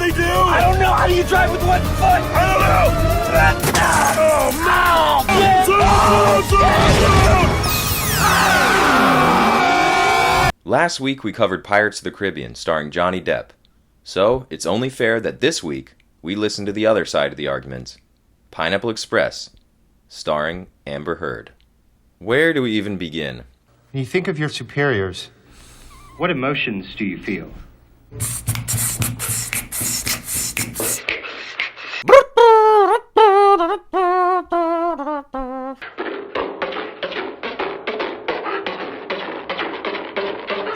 they do? I don't know. How do you drive with one foot? I don't know. Oh, no! Last week we covered Pirates of the Caribbean starring Johnny Depp. So, it's only fair that this week we listen to the other side of the argument. Pineapple Express, starring Amber Heard. Where do we even begin? When you think of your superiors, what emotions do you feel?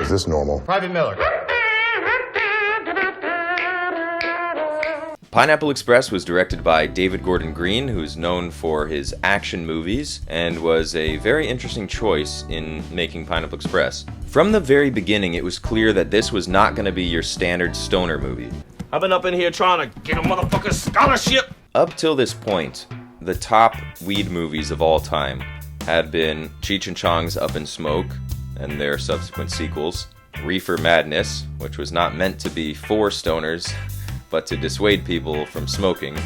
Is this normal? Private Miller. Pineapple Express was directed by David Gordon Green, who's known for his action movies, and was a very interesting choice in making Pineapple Express. From the very beginning, it was clear that this was not going to be your standard stoner movie. I've been up in here trying to get a motherfucking scholarship. Up till this point, the top weed movies of all time had been Cheech and Chong's Up in Smoke, and their subsequent sequels, Reefer Madness, which was not meant to be for stoners, but to dissuade people from smoking,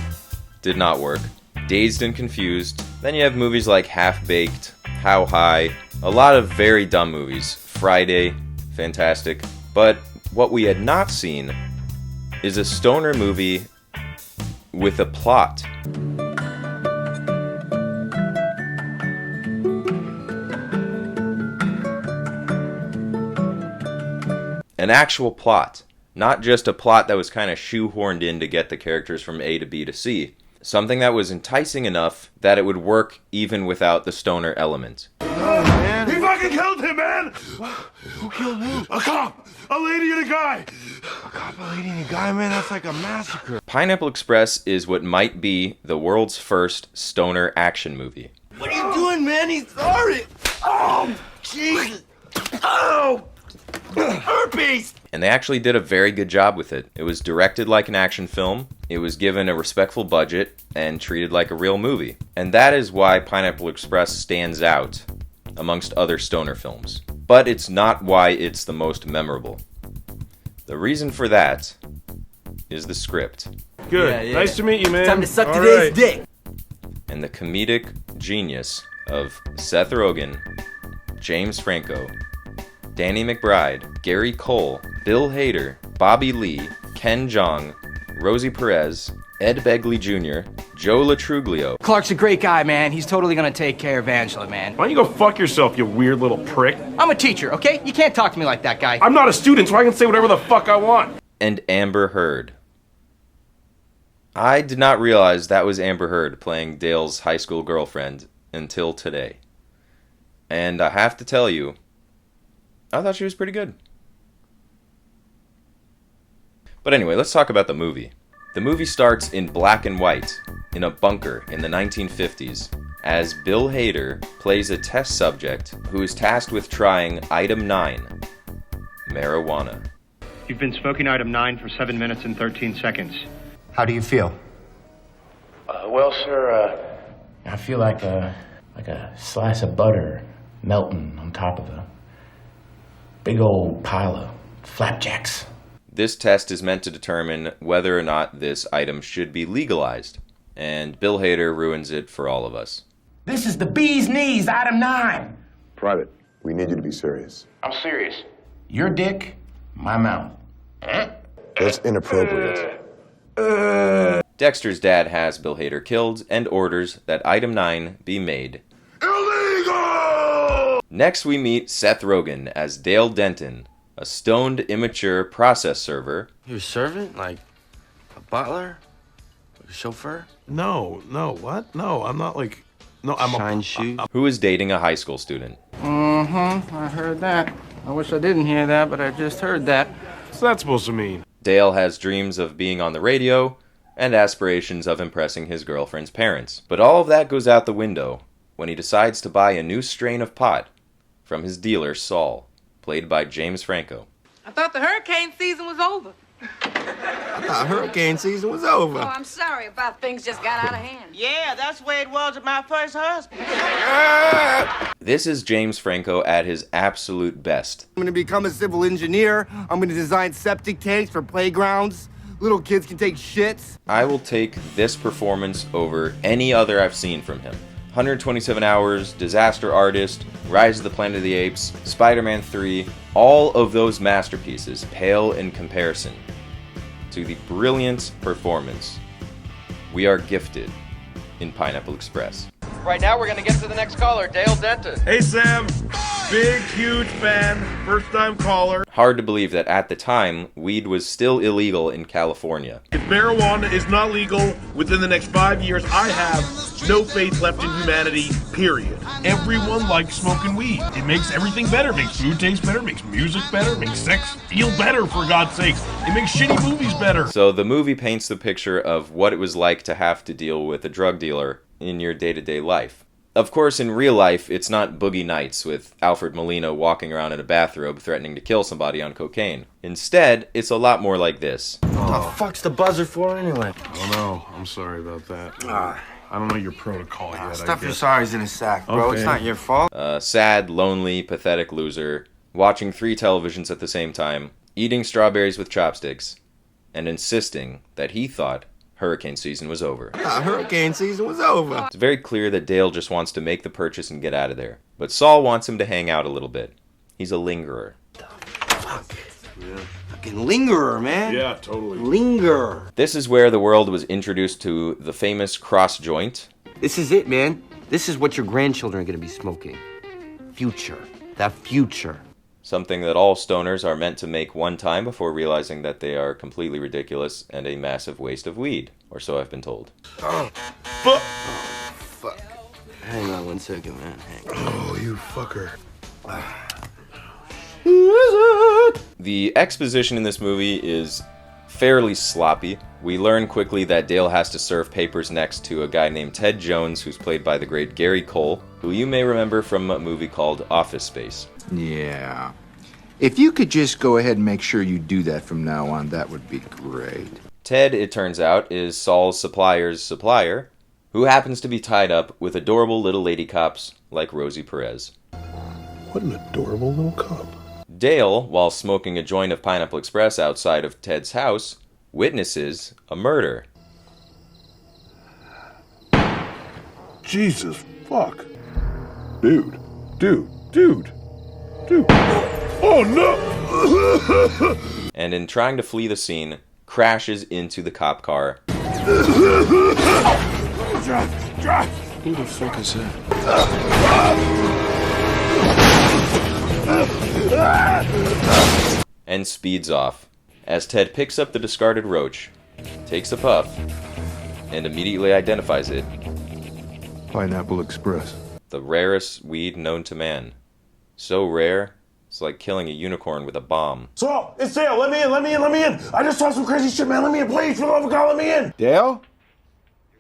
did not work. Dazed and Confused. Then you have movies like Half-Baked, How High, a lot of very dumb movies. Friday, fantastic. But what we had not seen is a stoner movie with a plot. An actual plot. Not just a plot that was kind of shoehorned in to get the characters from A to B to C. Something that was enticing enough that it would work even without the stoner element. No, man. He fucking killed him, man! Who killed him? A cop! A lady and a guy! A cop, a lady, and a guy, man? That's like a massacre. Pineapple Express is what might be the world's first stoner action movie. What are you doing, man? He's sorry. Oh, Jesus. Oh, herpes. And they actually did a very good job with it. It was directed like an action film, it was given a respectful budget, and treated like a real movie. And that is why Pineapple Express stands out amongst other stoner films. But it's not why it's the most memorable. The reason for that is the script. Good. Yeah. Nice to meet you, man. Time to suck All today's right. dick. And the comedic genius of Seth Rogen, James Franco, Danny McBride, Gary Cole, Bill Hader, Bobby Lee, Ken Jeong, Rosie Perez, Ed Begley Jr., Joe Latruglio. Clark's a great guy, man. He's totally gonna take care of Angela, man. Why don't you go fuck yourself, you weird little prick? I'm a teacher, okay? You can't talk to me like that, guy. I'm not a student, so I can say whatever the fuck I want. And Amber Heard. I did not realize that was Amber Heard playing Dale's high school girlfriend until today. And I have to tell you, I thought she was pretty good. But anyway, let's talk about the movie. The movie starts in black and white, in a bunker in the 1950s, as Bill Hader plays a test subject who is tasked with trying Item 9, marijuana. You've been smoking item 9 for 7 minutes and 13 seconds. how do you feel? Well, sir, I feel like a slice of butter melting on top of a big old pile of flapjacks. This test is meant to determine whether or not this item should be legalized, and Bill Hader ruins it for all of us. This is the bee's knees, item 9. Private, we need you to be serious. I'm serious. Your dick, my mouth. That's inappropriate. Dexter's dad has Bill Hader killed and orders that Item 9 be made. Illegal! Next we meet Seth Rogen as Dale Denton, a stoned, immature process server. You're a servant? Like a butler? A chauffeur? No, what? No, I'm not like... No, I'm Shine shoes? Who is dating a high school student. I heard that. I wish I didn't hear that, but I just heard that. What's that supposed to mean? Dale has dreams of being on the radio and aspirations of impressing his girlfriend's parents. But all of that goes out the window when he decides to buy a new strain of pot from his dealer, Saul, played by James Franco. I thought the hurricane season was over. I thought hurricane season was over. Oh, I'm sorry about things just got out of hand. Yeah, that's the way it was with my first husband. This is James Franco at his absolute best. I'm gonna become a civil engineer. I'm gonna design septic tanks for playgrounds. Little kids can take shits. I will take this performance over any other I've seen from him. 127 Hours, Disaster Artist, Rise of the Planet of the Apes, Spider-Man 3, all of those masterpieces pale in comparison to the brilliant performance we are gifted in Pineapple Express. Right now, we're gonna get to the next caller, Dale Denton. Hey, Sam. Big, huge fan. First-time caller. Hard to believe that at the time, weed was still illegal in California. If marijuana is not legal within the next 5 years, I have no faith left in humanity, period. Everyone likes smoking weed. It makes everything better. Makes food taste better. Makes music better. Makes sex feel better, for God's sakes. It makes shitty movies better. So the movie paints the picture of what it was like to have to deal with a drug dealer in your day-to-day life. Of course, in real life, it's not Boogie Nights with Alfred Molina walking around in a bathrobe threatening to kill somebody on cocaine. Instead, it's a lot more like this. What the fuck's the buzzer for anyway? Oh no, I'm sorry about that. I don't know your protocol yet. Stuff your sorries in a sack, bro. Okay. It's not your fault. A sad, lonely, pathetic loser, watching 3 televisions at the same time, eating strawberries with chopsticks, and insisting that he thought hurricane season was over. Hurricane season was over. It's very clear that Dale just wants to make the purchase and get out of there. But Saul wants him to hang out a little bit. He's a lingerer. Fuck. Yeah. Fucking lingerer, man. Yeah, totally. Lingerer. This is where the world was introduced to the famous cross joint. This is it, man. This is what your grandchildren are gonna be smoking. Future. The future. Something that all stoners are meant to make one time before realizing that they are completely ridiculous and a massive waste of weed. Or so I've been told. Fuck. Hang on 1 second, man. Hang on. Oh, you fucker. The exposition in this movie is fairly sloppy. We learn quickly that Dale has to serve papers next to a guy named Ted Jones, who's played by the great Gary Cole, who you may remember from a movie called Office Space. Yeah. If you could just go ahead and make sure you do that from now on, that would be great. Ted, it turns out, is Saul's supplier's supplier, who happens to be tied up with adorable little lady cops like Rosie Perez. What an adorable little cop. Dale, while smoking a joint of Pineapple Express outside of Ted's house, witnesses a murder. Jesus fuck. Dude. Oh no! And in trying to flee the scene, crashes into the cop car. Drive! Who the fuck is that? And speeds off, as Ted picks up the discarded roach, takes a puff, and immediately identifies it. Pineapple Express. The rarest weed known to man. So rare, it's like killing a unicorn with a bomb. So, it's Dale. Let me in. I just saw some crazy shit, man. Let me in, please. For the love of God, let me in. Dale?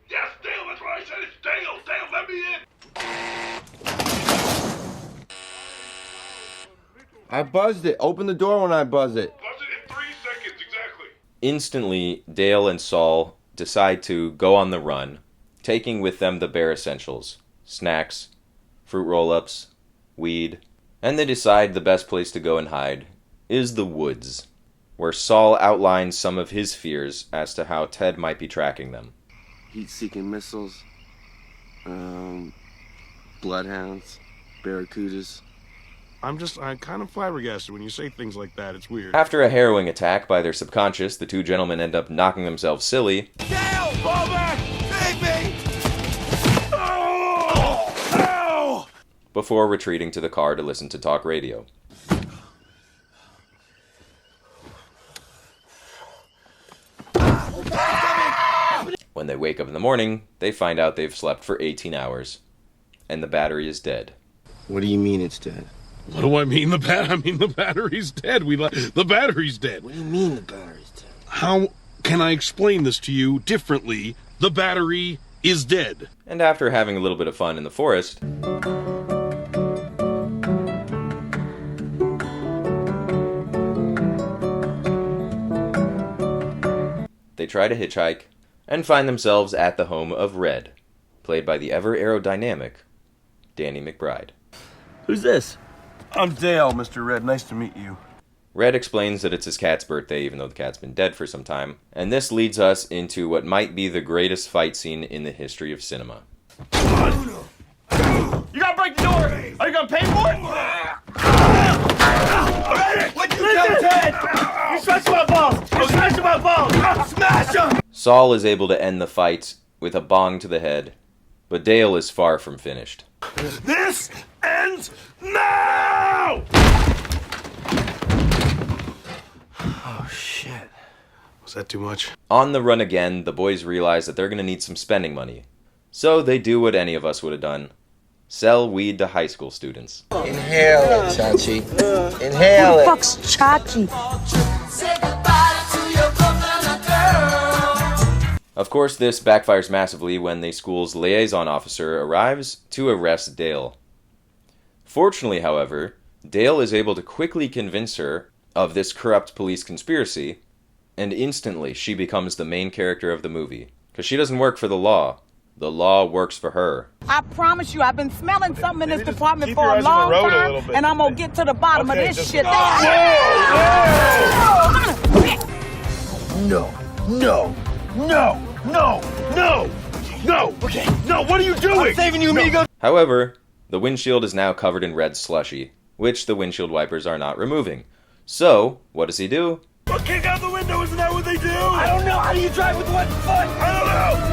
Yes, Dale, that's what I said. It's Dale. Dale, let me in. I buzzed it. Open the door when I buzz it. Buzz it in 3 seconds, exactly. Instantly, Dale and Saul decide to go on the run, taking with them the bare essentials. Snacks, fruit roll-ups, weed, and they decide the best place to go and hide is the woods, where Saul outlines some of his fears as to how Ted might be tracking them. Heat-seeking missiles, bloodhounds, barracudas. I'm kind of flabbergasted when you say things like that. It's weird. After a harrowing attack by their subconscious, the 2 gentlemen end up knocking themselves silly. Dale! Fall back! Save me! Before retreating to the car to listen to talk radio. When they wake up in the morning, they find out they've slept for 18 hours, and the battery is dead. What do you mean it's dead? What do I mean? I mean the battery's dead. The battery's dead. What do you mean the battery's dead? How can I explain this to you differently? The battery is dead. And after having a little bit of fun in the forest, they try to hitchhike and find themselves at the home of Red, played by the ever aerodynamic Danny McBride. Who's this? I'm Dale, Mr. Red. Nice to meet you. Red explains that it's his cat's birthday, even though the cat's been dead for some time, and this leads us into what might be the greatest fight scene in the history of cinema. You gotta break the door! Are you gonna pay for it? What'd you do, Ted? You smashed my balls! You smashed my balls! Smash them! Saul is able to end the fight with a bong to the head, but Dale is far from finished. This ends now! Oh, shit. Was that too much? On the run again, the boys realize that they're going to need some spending money. So they do what any of us would have done. Sell weed to high school students. Inhale it, Chachi. Inhale it. Fuck's Chachi. Of course, this backfires massively when the school's liaison officer arrives to arrest Dale. Fortunately, however, Dale is able to quickly convince her of this corrupt police conspiracy, and instantly she becomes the main character of the movie. Because she doesn't work for the law. The law works for her. I promise you, I've been smelling something in this department for a long time, and I'm gonna get to the bottom of this shit. No. Okay. No, what are you doing? I'm saving you, amigo. However, the windshield is now covered in red slushy, which the windshield wipers are not removing. So, what does he do? Well, kick out the window, isn't that what they do? I don't know. How do you drive with one foot? I don't know!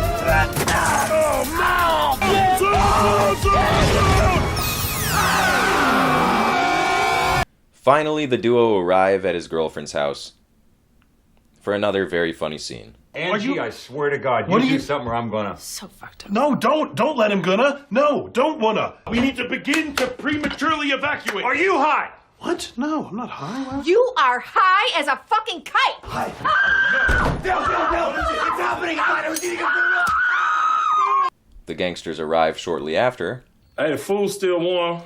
Finally, the duo arrive at his girlfriend's house for another very funny scene. Angie, I swear to God, you do something or I'm gonna... So fucked up. No, don't let him gonna. No, don't wanna. We need to begin to prematurely evacuate. Are you high? What? No, I'm not high. What? You are high as a fucking kite. Bill, it's happening. I was eating a The gangsters arrive shortly after. Hey, the food's still warm.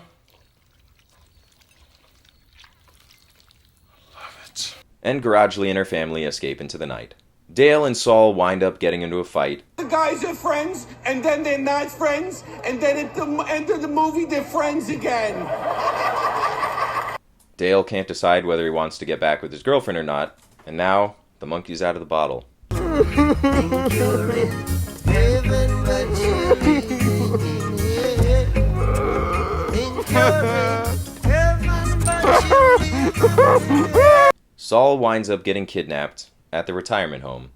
Love it. And Garagely and her family escape into the night. Dale and Saul wind up getting into a fight. The guys are friends, and then they're not friends, and then at the end of the movie, they're friends again. Dale can't decide whether he wants to get back with his girlfriend or not, and now the monkey's out of the bottle. Saul winds up getting kidnapped at the retirement home,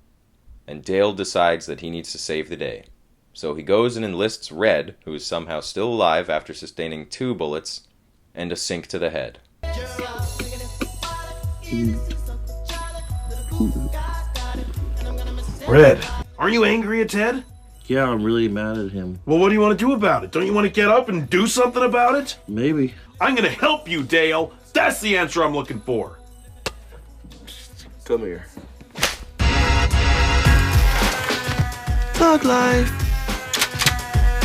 and Dale decides that he needs to save the day. So he goes and enlists Red, who is somehow still alive after sustaining 2 bullets and a sink to the head. Red, aren't you angry at Ted? Yeah, I'm really mad at him. Well, what do you want to do about it? Don't you want to get up and do something about it? Maybe. I'm gonna help you, Dale. That's the answer I'm looking for. Come here. Thug life.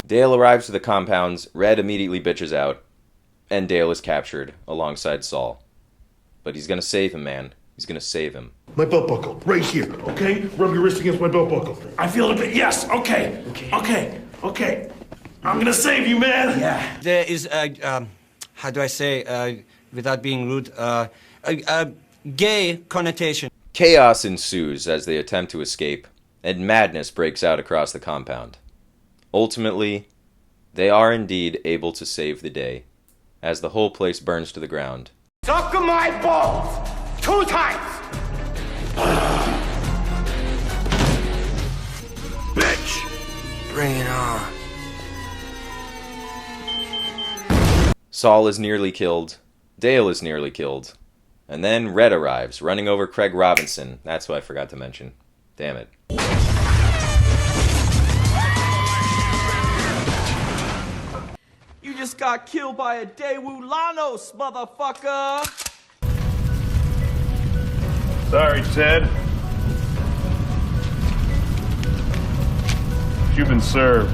Dale arrives to the compounds, Red immediately bitches out, and Dale is captured alongside Saul. But he's gonna save him, man. He's gonna save him. My belt buckle, right here, okay? Rub your wrist against my belt buckle. I feel it a bit. Yes, okay. I'm gonna save you, man. Yeah. There is a, how do I say, without being rude, a gay connotation. Chaos ensues as they attempt to escape, and madness breaks out across the compound. Ultimately, they are indeed able to save the day, as the whole place burns to the ground. Suck my balls 2 times. Bitch. Bring it on. Saul is nearly killed, Dale is nearly killed, and then Red arrives, running over Craig Robinson. That's what I forgot to mention. Damn it. You just got killed by a Daewoo Lanos, motherfucker. Sorry, Ted. You've been served.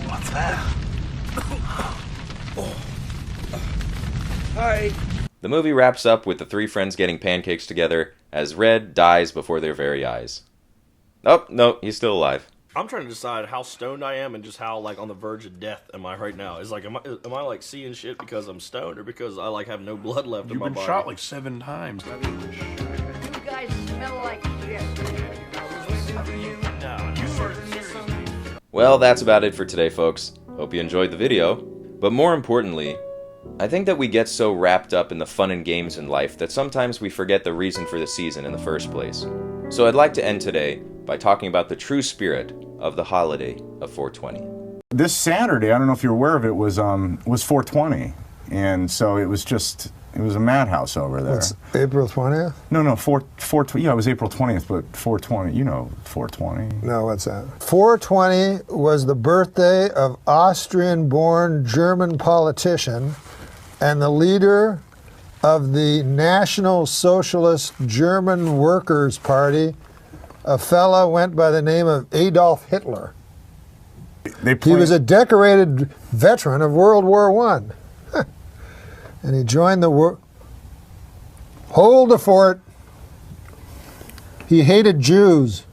What's that? Hi. The movie wraps up with the 3 friends getting pancakes together as Red dies before their very eyes. Oh, no, he's still alive. I'm trying to decide how stoned I am and just how like on the verge of death am I right now. Is like am I like seeing shit because I'm stoned or because I like have no blood left in my body? You've been shot like 7 times. You guys smell like shit. Well, that's about it for today, folks. Hope you enjoyed the video. But more importantly, I think that we get so wrapped up in the fun and games in life that sometimes we forget the reason for the season in the first place. So I'd like to end today by talking about the true spirit of the holiday of 420. This Saturday, I don't know if you're aware of it, was 420, and so it was a madhouse over there. It's April 20th? No, 420. Yeah, it was April 20th, but 420. You know, 420. No, what's that? 420 was the birthday of Austrian-born German politician and the leader of the National Socialist German Workers' Party. A fella went by the name of Adolf Hitler. He was a decorated veteran of World War I. And he joined the war. Hold the fort. He hated Jews.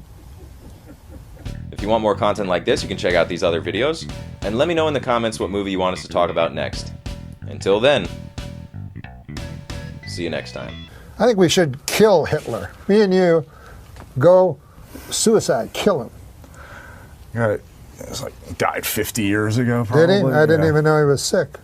If you want more content like this, you can check out these other videos. And let me know in the comments what movie you want us to talk about next. Until then, see you next time. I think we should kill Hitler. Me and you go suicide, kill him. Got it. It was like, he died 50 years ago, probably. Did he? I didn't even know he was sick.